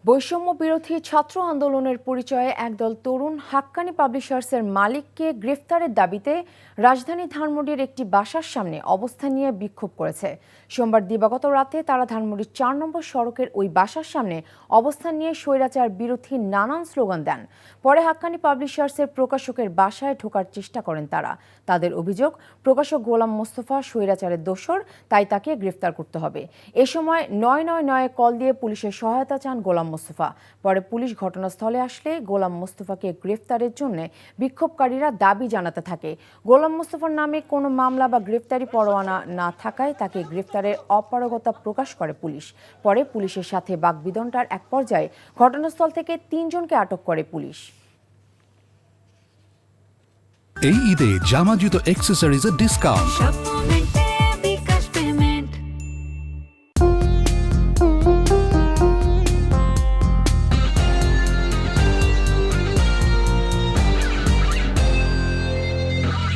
বৈষম্য বিরোধী ছাত্র আন্দোলনের পরিচয়ে একদল তরুণ হাক্কানি পাবলিশার্সের মালিককে গ্রেফতারের দাবিতে রাজধানী ধানমন্ডির একটি বাসার সামনে অবস্থান নিয়ে বিক্ষোভ করেছে। সোমবার দিবাগত রাতে তারা ধানমন্ডির ৪ নম্বর সড়কের ওই বাসার সামনে অবস্থান নিয়ে স্বৈরাচার বিরোধী নানান স্লোগান দেন। পরে হাক্কানি পাবলিশার্সের প্রকাশকের বাসায় ঢোকার চেষ্টা করেন তারা। তাদের অভিযোগ, প্রকাশক গোলাম মোস্তফা স্বৈরাচারের দোসর, তাই তাকে গ্রেফতার করতে হবে। এ সময় ৯৯৯ কল দিয়ে পুলিশের সহায়তা চান গোলাম মোস্তফা। পরে পুলিশ ঘটনাস্থলে আসলে গোলাম মোস্তফাকে গ্রেফতারের জন্য বিক্ষোভকারীরা দাবি জানাতে থাকে। গোলাম মোস্তফার নামে কোনো মামলা বা গ্রেফতারি পরোয়ানা না থাকায় তাকে গ্রেফতারের অপারগতা প্রকাশ করে পুলিশ। পরে পুলিশের সাথে বাকবিতণ্ডার এক পর্যায়ে ঘটনাস্থল থেকে ৩ জনকে আটক করে পুলিশ। এই ঈদে জামা জুতো অ্যাক্সেসরিজের ডিসকাউন্ট।